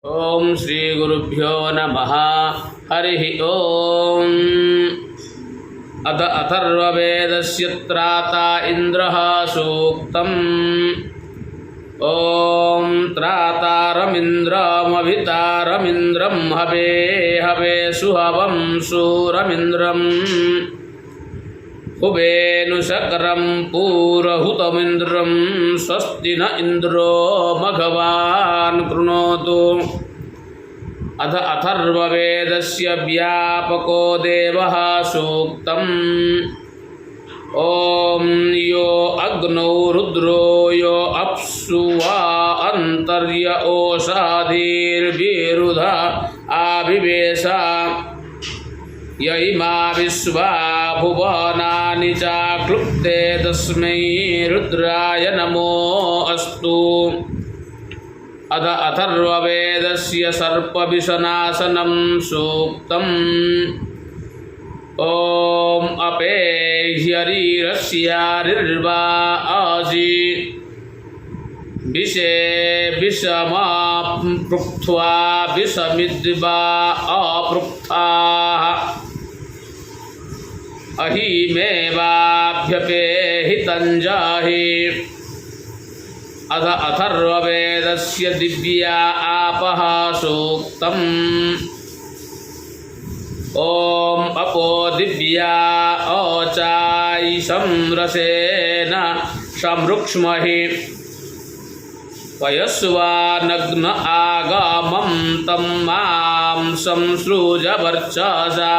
ओम श्री गुरुभ्यो नमः। हरि ओम। अथ अथर्ववेदस्य त्राता इन्द्रः सूक्तम्। ओम त्रातारमिन्द्रमभितारमिन्द्रं हवे हवे सुहवं सूरमिन्द्रम् हुवेनुशकरं पूरहुतमिन्द्रं स्वस्ति न इन्द्रो मघवान् कृणोतु। अथ अथर्ववेदस्य व्यापको देवः सूक्तम्। ॐ यो अग्नौ रुद्रो यो अप्सु वा अन्तर्य ओषाधीर्विरुध आविवेशा य इमा विश्वा भुवनानि चाक्लुप्ते तस्मै रुद्राय नमो अस्तु। अथ अथर्ववेदस्य सर्पविषनाशनं सूक्तम्। ॐ अपेह्यरीरस्यारिर्वा आसि विषे विषमापृक्त्वा विषमिद्वा अपृक्ताः अहिमेवाभ्यपेहितं जाहि। अथ अथर्ववेदस्य दिव्या आपः सूक्तम्। ॐ अपो दिव्या ओचायिषं रसेन समृक्ष्महि पयस्वानग्न आगमं तं मां संसृज वर्चसा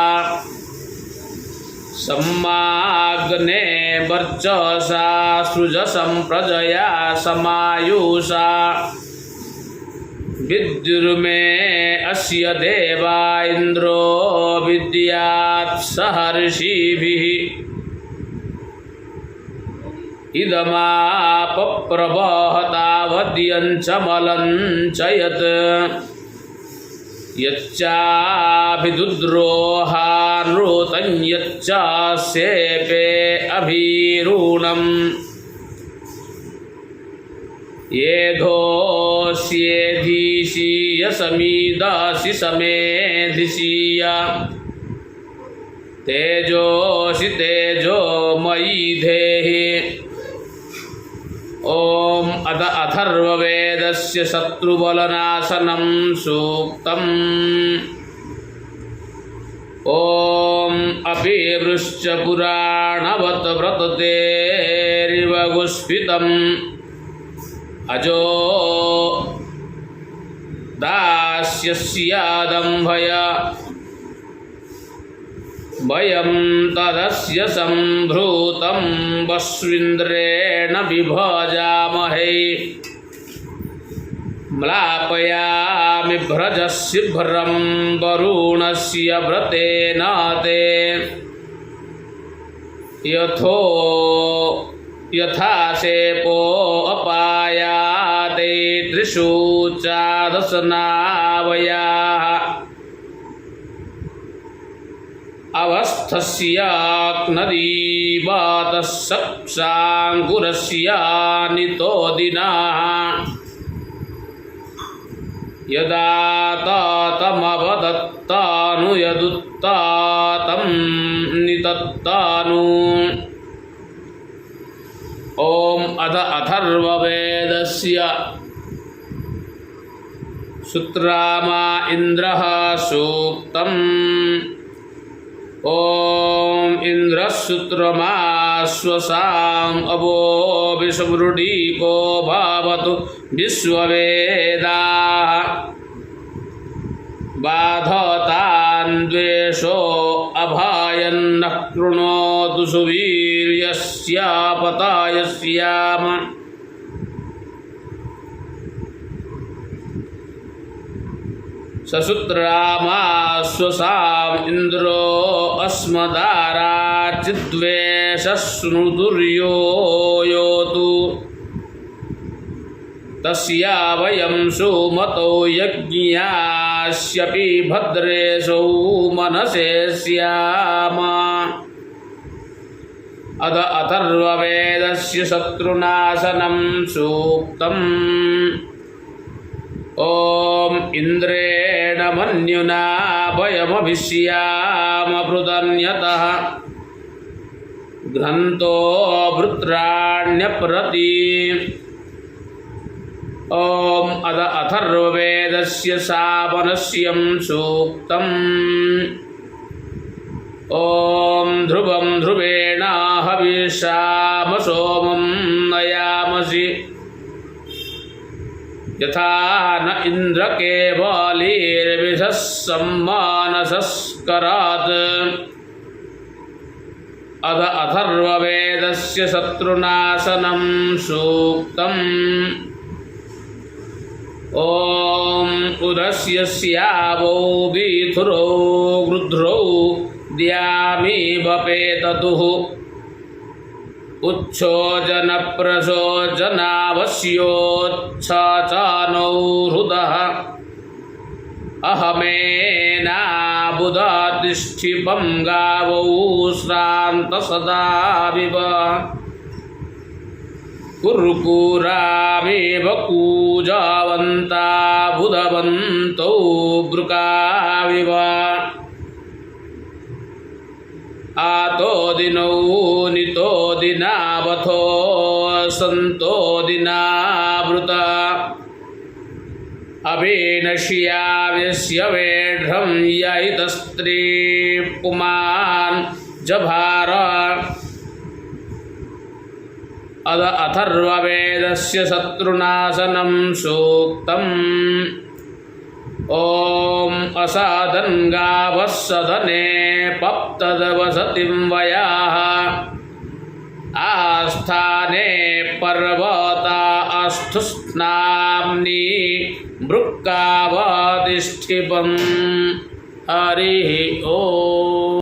सम्माग्ने वर्चसा सृजसं प्रजया समायुषा विद्युर्मे अस्य देवा इन्द्रो विद्यात् सहर्षिभिः इदमापप्रवहतावद्यञ्चमलञ्च यत् यच्चाभिदुद्रोहानृतं यच्चास्येपे अभिरूणम् येधोऽस्येधीशीय समीदासि समेधिशीय तेजोऽसि तेजोमयी धेहि। ॐ अथ अथर्ववेदस्य शत्रुबलनाशनं सूक्तम्। ॐ अपिवृश्च पुराणवत् व्रततेरिव गुस्फितम् अजो दास्यस्यादम्भय वयं तदस्य सम्भृतं वस्विन्द्रेण विभजामहे म्लापयामि भ्रजशिभ्रं वरुणस्य व्रतेन ते यथा शेपो अपायाते त्रिषु चादशनावयाः अवस्थस्याक्नदीवातः सप्साङ्कुरस्यानितो दिनाः यदा तातमवदत्तानु यदुत्तातं नितत्तानु। ॐ अथ अथर्ववेदस्य सुत्रामा इन्द्रः सूक्तम्। ॐ इन्द्रः सुत्रमाश्वसाम् अवो विषमृडीको भावतु विश्ववेदाः बाधतान् द्वेषो अभायन्नः कृणोतु सुवीर्यस्यापतायस्याम। ससूत्रामाश्वसाम् इन्द्रो अस्मदाराचिद्वेषस्नुतुर्यो योतु तस्या वयं सुमतो यज्ञास्यपि भद्रेशौ मनसे स्याम। अथ अथर्ववेदस्य शत्रुनाशनं सूक्तम्। ॐ इन्द्रेण मन्युना वयमभिष्यामभृतन्यतः घ्रन्तो वृत्राण्यप्रति। ॐ अद अथर्ववेदस्य सामनस्यं सूक्तम्। ॐ ध्रुवं ध्रुवेण हविषाम सोमं नयामसि यथा न इन्द्र केवलीर्विषः सम्मानसस्करात्। अद अथर्ववेदस्य शत्रुनाशनं सूक्तम्। ॐ उदस्य स्यावो वीथुरो गृध्रौ द्यामीवपेततुः उच्छोजनप्रशोचनावस्योच्छाचानौ हृदः अहमेनाबुधातिष्ठिपं गावौ श्रान्तसदाविव कुर्कुरामेव कूजावन्ता बुधवन्तौ वृकाविव। आतो दिनौ नितो दिनावथो सन्तो दिनावृता अभिनश्याव्यस्य वेढ्रं यैतस्त्री पुमान् जभार। अद अथर्ववेदस्य शत्रुनाशनं सूक्तम्। ॐ असादन् गावः सदने पप्तदवसतिं वयाः आस्थाने पर्वता अस्थुस्नाम्नि वृक्कावतिष्ठिपम्। हरिः ॐ।